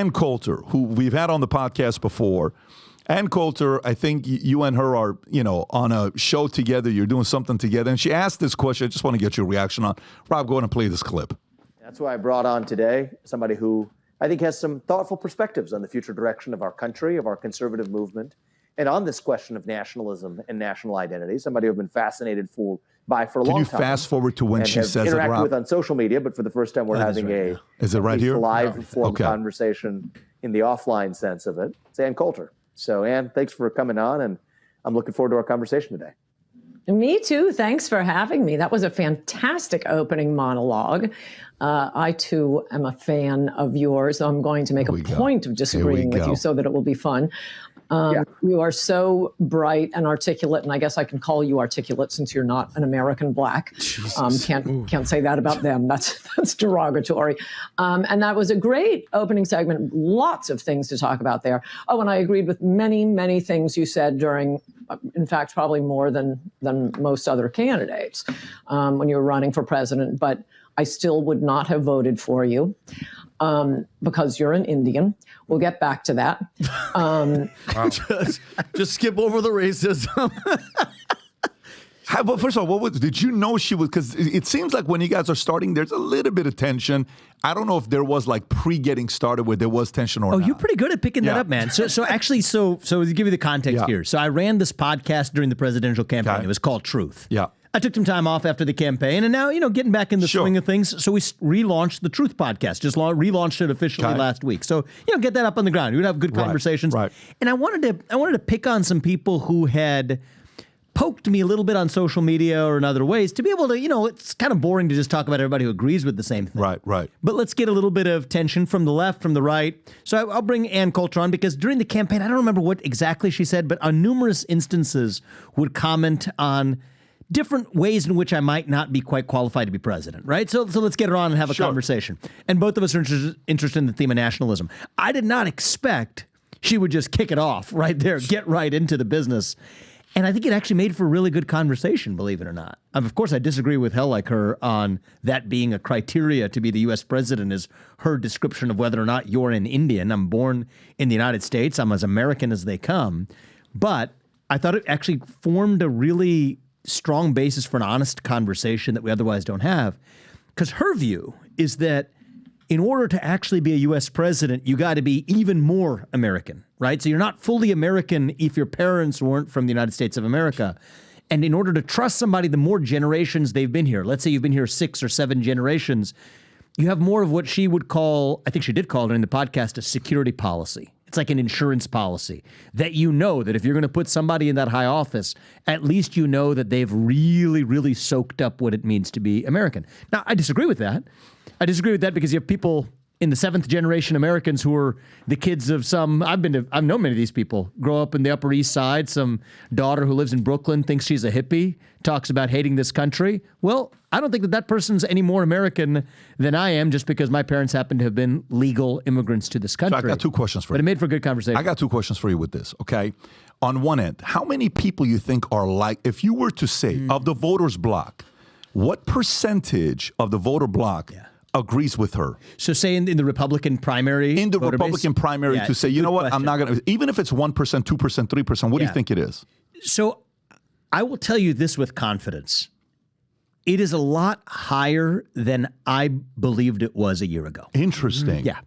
Ann Coulter, who we've had on the podcast before. Ann Coulter, I think you and her are, on a show together. You're doing something together. And she asked this question. I just want to get your reaction on. Rob, go ahead and play this clip. That's why I brought on today somebody who I think has some thoughtful perspectives on the future direction of our country, of our conservative movement, and on this question of nationalism and national identity, somebody who I've been fascinated by for a long time. Can you fast forward to when she says it, Rob? Interacted with on social media, but for the first time we're having Is it right here? live form conversation in the offline sense of it. It's Ann Coulter. So, Ann, thanks for coming on, and I'm looking forward to our conversation today. Me too. Thanks for having me. That was a fantastic opening monologue. I, too, am a fan of yours. So I'm going to make a point of disagreeing with you so that it will be fun. You are so bright and articulate, and I guess I can call you articulate since you're not an American black. Can't say that about them. That's derogatory. And that was a great opening segment. Lots of things to talk about there. Oh, and I agreed with many, many things you said during, in fact, probably more than most other candidates when you were running for president. But I still would not have voted for you because you're an Indian. We'll get back to that. Just skip over the racism. But first of all, did you know she was? Because it seems like when you guys are starting, there's a little bit of tension. I don't know if there was like pre-getting started where there was tension or not. Oh, you're pretty good at picking that up, man. So to give you the context here. So I ran this podcast during the presidential campaign. Okay. It was called Truth. Yeah. I took some time off after the campaign, and now, getting back in the swing of things. So we relaunched the Truth podcast, just relaunched it officially last week. So, get that up on the ground. We'd have good conversations. Right. And I wanted to pick on some people who had poked me a little bit on social media or in other ways to be able to, it's kind of boring to just talk about everybody who agrees with the same thing. Right. But let's get a little bit of tension from the left, from the right. So I'll bring Ann Coulter on because during the campaign, I don't remember what exactly she said, but on numerous instances would comment on different ways in which I might not be quite qualified to be president, right? So let's get her on and have a conversation. And both of us are interested in the theme of nationalism. I did not expect she would just kick it off right there, get right into the business. And I think it actually made for a really good conversation, believe it or not. Of course, I disagree with hell like her on that being a criteria to be the U.S. president is her description of whether or not you're an Indian. I'm born in the United States. I'm as American as they come. But I thought it actually formed a really strong basis for an honest conversation that we otherwise don't have. Because her view is that in order to actually be a U.S. president, you got to be even more American, right? So you're not fully American if your parents weren't from the United States of America. And in order to trust somebody, the more generations they've been here, let's say you've been here 6 or 7 generations, you have more of what she would call, I think she did call it in the podcast, a security policy. It's like an insurance policy that that if you're going to put somebody in that high office, at least you know that they've really, really soaked up what it means to be American. Now, I disagree with that. I disagree with that because you have people in the 7th generation Americans who are the kids of some, I've known many of these people, grow up in the Upper East Side. Some daughter who lives in Brooklyn thinks she's a hippie, talks about hating this country. Well, I don't think that person's any more American than I am just because my parents happen to have been legal immigrants to this country. So I got 2 questions for you. But it made for a good conversation. I got 2 questions for you with this, okay? On one end, how many people you think are like, if you were to say, of the voters block, what percentage of the voter block agrees with her? So say in the Republican primary? In the Republican primary to say, you know what, question. I'm not going to, even if it's 1%, 2%, 3%, what do you think it is? So I will tell you this with confidence. It is a lot higher than I believed it was a year ago. Interesting. Yeah.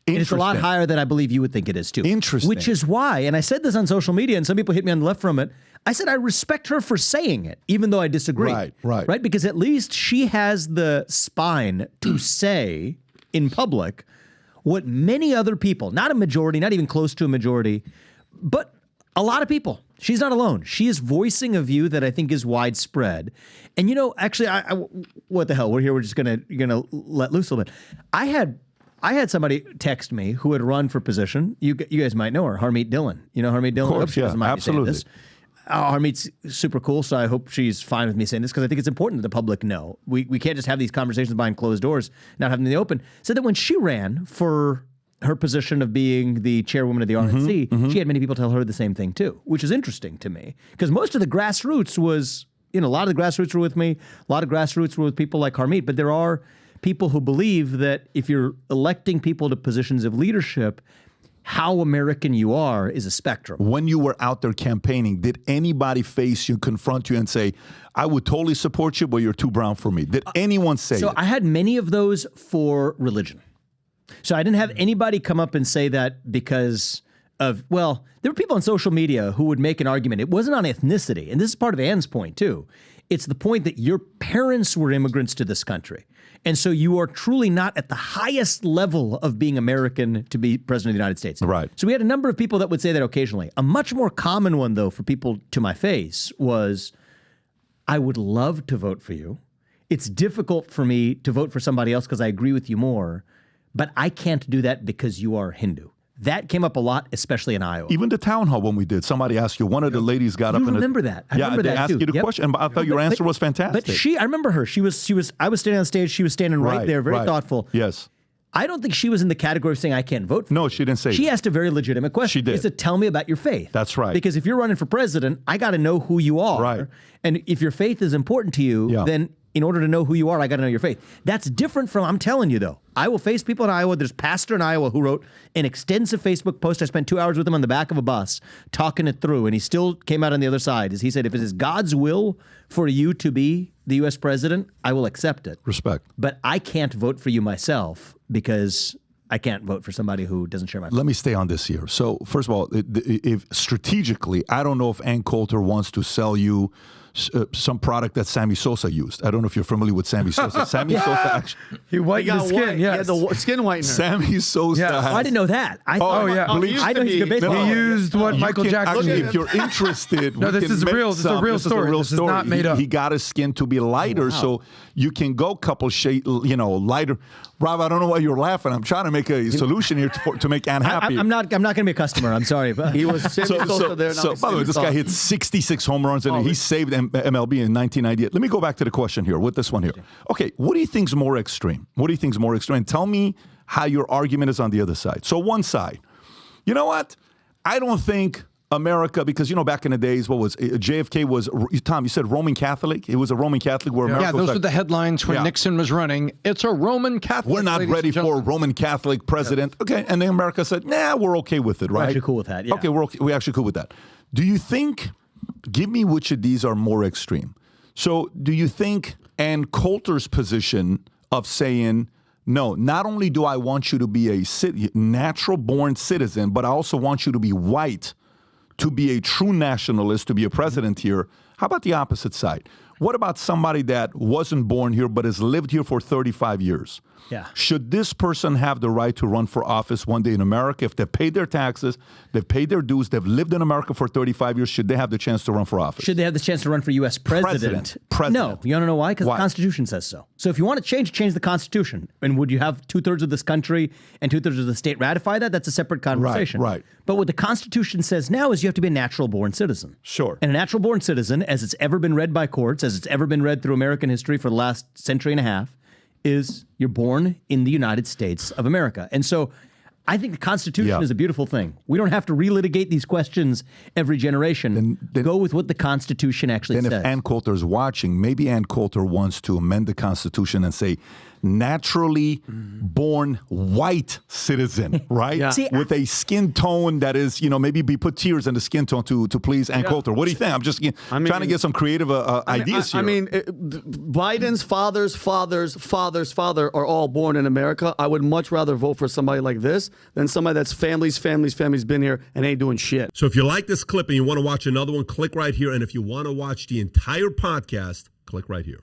And it's a lot higher than I believe you would think it is, too. Interesting. Which is why, and I said this on social media, and some people hit me on the left from it, I said I respect her for saying it, even though I disagree. Right? Because at least she has the spine to say in public what many other people, not a majority, not even close to a majority, but a lot of people. She's not alone. She is voicing a view that I think is widespread. And actually, what the hell? We're here. We're just gonna let loose a little bit. I had somebody text me who had run for position. You guys might know her, Harmeet Dillon. You know Harmeet Dillon? Of course, absolutely. Harmeet's super cool, so I hope she's fine with me saying this because I think it's important that the public know. We can't just have these conversations behind closed doors, not have them in the open. Said that when she ran for her position of being the chairwoman of the RNC, she had many people tell her the same thing too, which is interesting to me because most of the grassroots was, a lot of the grassroots were with me. A lot of grassroots were with people like Harmeet, but there are people who believe that if you're electing people to positions of leadership, how American you are is a spectrum. When you were out there campaigning, did anybody face you, confront you, and say, I would totally support you, but you're too brown for me? Did anyone say So that? I had many of those for religion. So I didn't have anybody come up and say that because of, well, there were people on social media who would make an argument. It wasn't on ethnicity. And this is part of Ann's point, too. It's the point that your parents were immigrants to this country. And so you are truly not at the highest level of being American to be president of the United States. Right. So we had a number of people that would say that occasionally. A much more common one, though, for people to my face was, I would love to vote for you. It's difficult for me to vote for somebody else because I agree with you more, but I can't do that because you are Hindu. That came up a lot, especially in Iowa. Even the town hall when we did, somebody asked you, one of the ladies got up and remember that. I remember they that asked too. you the Yep. question, but I thought your answer was fantastic. But I remember her. I was standing on stage, she was standing right there, very thoughtful. Yes. I don't think she was in the category of saying I can't vote for you. No, she didn't say She that. asked a very legitimate question. She did. She said, tell me about your faith. That's right. Because if you're running for president, I got to know who you are. Right. And if your faith is important to you, then in order to know who you are, I got to know your faith. That's different from, I'm telling you though, I will face people in Iowa. There's a pastor in Iowa who wrote an extensive Facebook post. I spent 2 hours with him on the back of a bus talking it through, and he still came out on the other side. As he said, if it is God's will for you to be the U.S. president, I will accept it. Respect. But I can't vote for you myself because I can't vote for somebody who doesn't share my faith. Let me stay on this here. So, first of all, if strategically, I don't know if Ann Coulter wants to sell you some product that Sammy Sosa used. I don't know if you're familiar with Sammy Sosa. Sammy Sosa actually. He whitened his skin, Yeah, yes. the skin whitener. Sammy Sosa. Yeah. has- I didn't know that. yeah. Bleach. I know he's a good baseball He player. used what You Michael can Jackson actually, did. if you're interested, No, we this can is make real. This is a some. real This story. Is a real This is story. not made up. He got his skin to be lighter, so you can go couple shade, lighter. Rob, I don't know why you're laughing. I'm trying to make a solution here to make Ann happy. I'm not going to be a customer. I'm sorry. But He was Sammy Sosa there. So, by the way, this guy hit 66 home runs and he saved MLB in 1998. Let me go back to the question here with this one here. Okay, what do you think is more extreme? What do you think is more extreme? Tell me how your argument is on the other side. So one side, you know what? I don't think America, because, back in the days, what was JFK was, Tom, you said Roman Catholic? It was a Roman Catholic where America Yeah, was those like, were the headlines when Nixon was running. It's a Roman Catholic. we're not ready for a Roman Catholic president. Okay, and then America said, nah, we're okay with it, right? We're actually cool with that, yeah. Okay, we're actually cool with that. Do you think, give me which of these are more extreme. So do you think Ann Coulter's position of saying, no, not only do I want you to be a natural-born citizen, but I also want you to be white, to be a true nationalist, to be a president here. How about the opposite side? What about somebody that wasn't born here but has lived here for 35 years? Yeah. Should this person have the right to run for office one day in America? If they've paid their taxes, they've paid their dues, they've lived in America for 35 years, should they have the chance to run for office? should they have the chance to run for U.S. president? No. You want to know why? Because the Constitution says so. So if you want to change the Constitution. And would you have 2/3 of this country and 2/3 of the state ratify that? That's a separate conversation. Right. But what the Constitution says now is you have to be a natural-born citizen. Sure. And a natural-born citizen, as it's ever been read by courts, as it's ever been read through American history for the last century and a half, is you're born in the United States of America. And so I think the Constitution is a beautiful thing. We don't have to relitigate these questions every generation. Then go with what the Constitution actually says. Then if Ann Coulter is watching, maybe Ann Coulter wants to amend the Constitution and say, naturally born white citizen, right? Yeah. See, with a skin tone that is, maybe be put tears in the skin tone to please Ann Coulter. What do you think? I'm just trying to get some creative ideas here. Biden's father's father are all born in America. I would much rather vote for somebody like this than somebody that's family's been here and ain't doing shit. So if you like this clip and you want to watch another one, click right here. And if you want to watch the entire podcast, click right here.